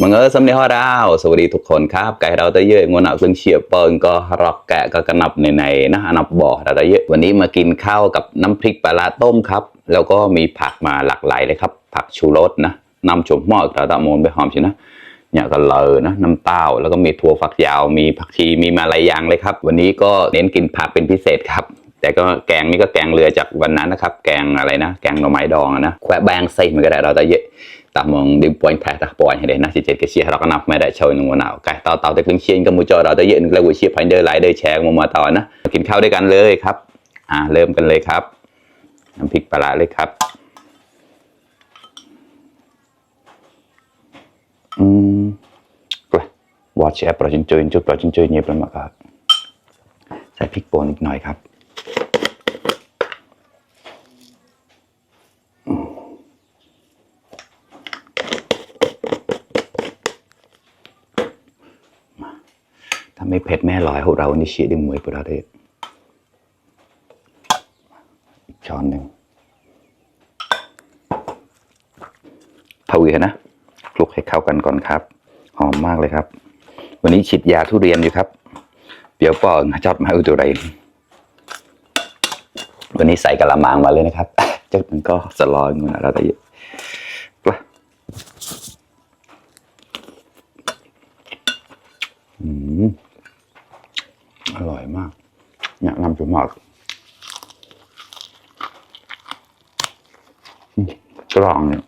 มังเออสำเนียงฮอดาวสวัสดีทุกคนครับไก่เราตะเยอะงวนเอาซึ่งเฉียบเปิงก็รอกแกะก็กระนับในนะอนับบ่อเราตะเยอะวันนี้มากินข้าวกับน้ำพริกปลาต้มครับแล้วก็มีผักมาหลากหลายเลยครับผักชูรสนะน้ำจุ่มหม้อเราตะโมนไปหอมชินะเนี่ยก็เลยนะน้ำเต้าแล้วก็มีถั่วฝักยาวมีผักชีมีมาหลายอย่างเลยครับวันนี้ก็เน้นกินผักเป็นพิเศษครับแต่ก็แกงนี่ก็แกงเรือจากวันนั้นนะครับแกงอะไรนะแกงหน่อไม้ดองนะแควะแบงใส่มันก็ได้เราตะเยอะตามองดิมปอยแท้ตาปอยให้ได้นะสิเจ็ดก็เชียร์เราก็นับไม่ได้โชว์หนึ่งวันหนาวไก่ต่อแต่กึ่งเชียร์กับมูจอเราจะเยอะนึงแล้ววิเชียร์พันเดอร์ไลเดอร์แชร์มาต่อนะกินข้าวด้วยกันเลยครับเริ่มกันเลยครับน้ำพริกปลาเลยครับกล้าวอชแอปปลาจินจุยจุดปลาจินจุยเงียบแล้วมาครับใส่พริกป่นอีกหน่อยครับถ้าไม่เผ็ดแม่ลอยของเรานี่เชียร์ดึงมวยปลาเด็ดอีกช้อนหนึ่งเท่านี้นะคลุกให้เข้ากันก่อนครับหอมมากเลยครับวันนี้ฉีดยาทุเรียนอยู่ครับเปรี้ยวปอนจัดมาอุตุไรวันนี้ใส่กะละมังมาเลยนะครับเจ้ามันก็สลอยเงินอะไรเยอะอร่อยมากเนี่ยน้ำจุ่มหมักกรองเนี่ย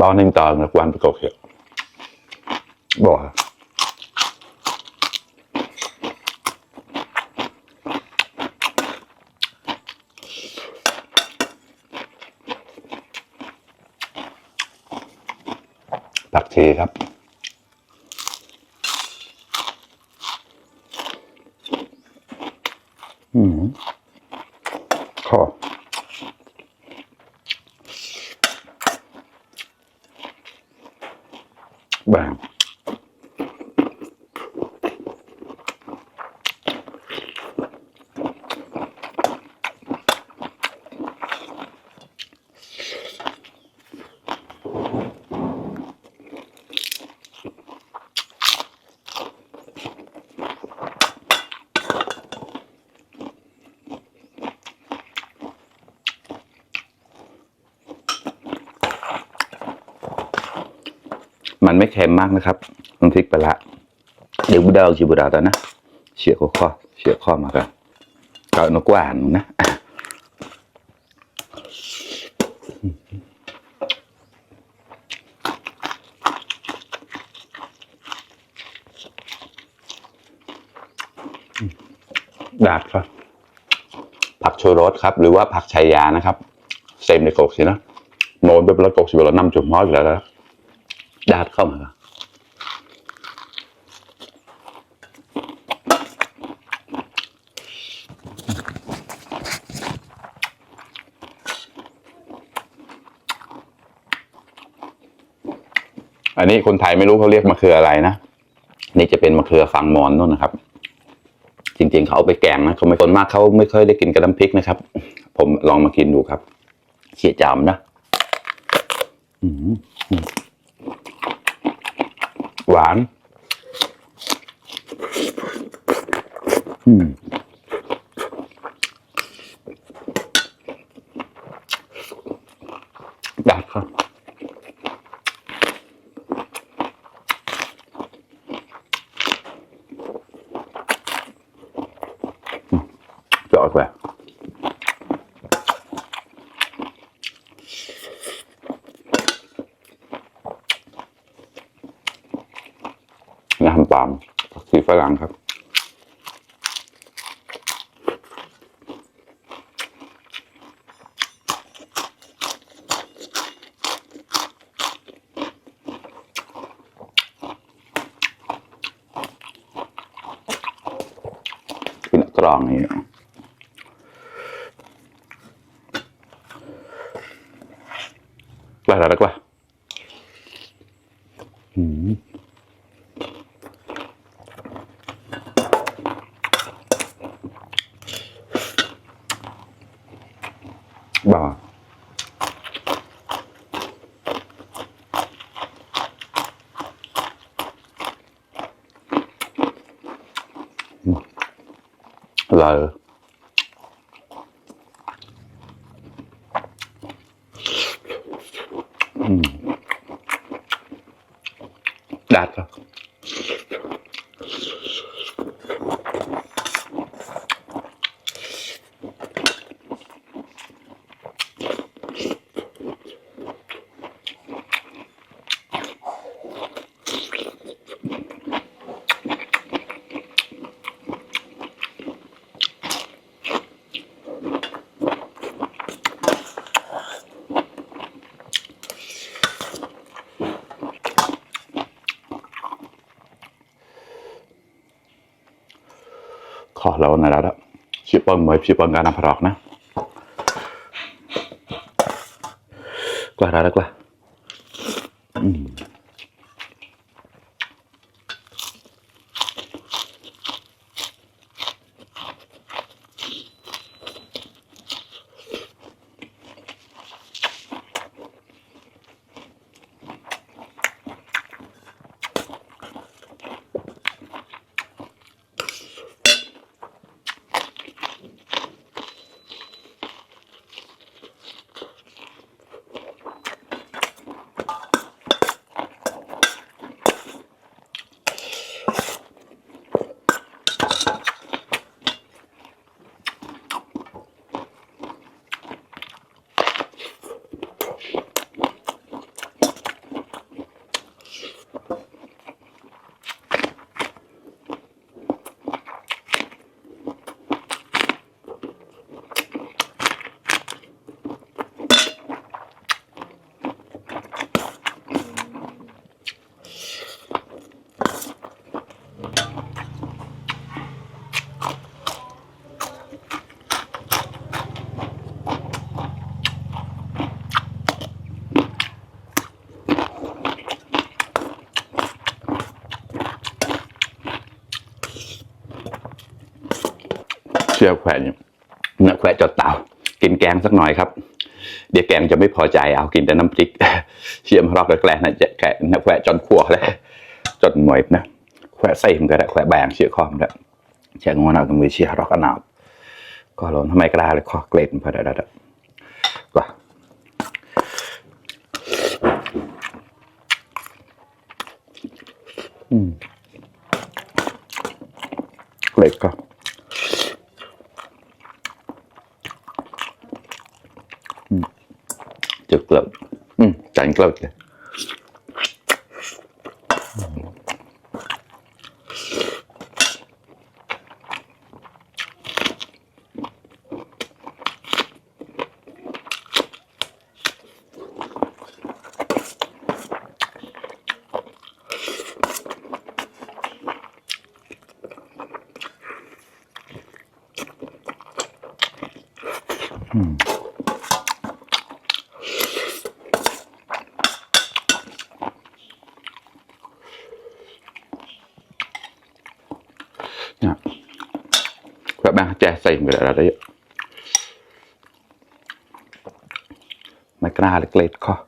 bao nhiêu tờ là quan trọng hiện bỏผักชีครับข้อแบ่งมันไม่เค็มมากนะครับน้ำพริกปลาเดี๋ยวบุดาวจีบุดาวตอนนะเฉียกข้อมากันเกาหนกหวานนะดาดครับผักชูรสครับหรือว่าผักชายานะครับเซมในกกสินะโนนไปแล้วกกสิเรานำจุ่มม้อยแล้วนะดาดเข้ามาอันนี้คนไทยไม่รู้เขาเรียกมะเขืออะไรนะนี่จะเป็นมะเขือฝังมอนนู่นนะครับจริงๆเขาเอาไปแกงนะเขาไม่คนมากเขาไม่ค่อยได้กินกับน้ำพริกนะครับผมลองมากินดูครับเขี่ยจามนะหวานดัดครับจอดไปน้ำปาล์มสีฝรั่งครับเป็นกรองนี่กล้าแล้วกล้า เลยđạt rồi. Khó lâu này đó đó. Chị bông mới chị bông gà nằm phạt nè. Qua ra đó qua. Sia khỏeเนื้อแขวะจดเต่ากินแกงสักหน่อยครับเดี๋ยวแกงจะไม่พอใจเอากินแต่น้ำพริกเชี่ยมรอกแกล้นะจะแกะเนื้อแขวะจนขั่วเลยจนหน่วยนะแขวะใส่มันก็ได้แขวะแบงเชี่ยคอมได้เชี่ยงวนเอาตรงมือเชี่ยรอกกันเอาก็ลองทำไมกล้าเลยคอเกล็ดมันพอได้ก็เกล็ดก็trực lợn chảnh lợn kìa các bạn trẻ xây người đã đấy mày ra được lết kho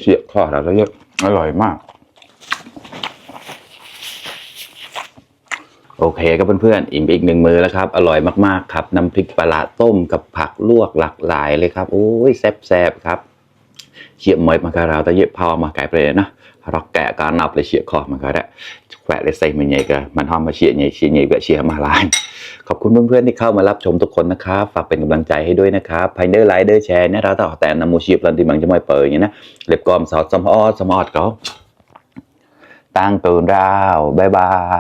Chuyện khỏi là rất อร่อยมาก โอเคครับเพื่อนๆอิ่มอีกหนึ่งมื้อแล้วครับอร่อยมากๆครับน้ำพริกปลาร้าต้มกับผักลวกหลากหลายเลยครับโอ้ยแซ่บๆครับเชี่ยมอยมาการาวแต่เยอะพอมาไก่ไปเลยนะเราแกะการนับเลยเชี่ยคอมาก็ได้แขวะเลยใส่มันใหญ่กันมันหอมมาเชี่ยใหญ่แบบเชี่ยมาลายขอบคุณเพื่อนๆที่เข้ามารับชมทุกคนนะครับฝากเป็นกำลังใจให้ด้วยนะครับภายเดอร์ไลค์เดอร์แชร์เนี่ยเราต้องแต่นำมูชีพลันที่มันจะไม่เปิดอย่างนี้นะเล็บกอมสอดสมอดก็ตั้งตูนราวบ๊ายบาย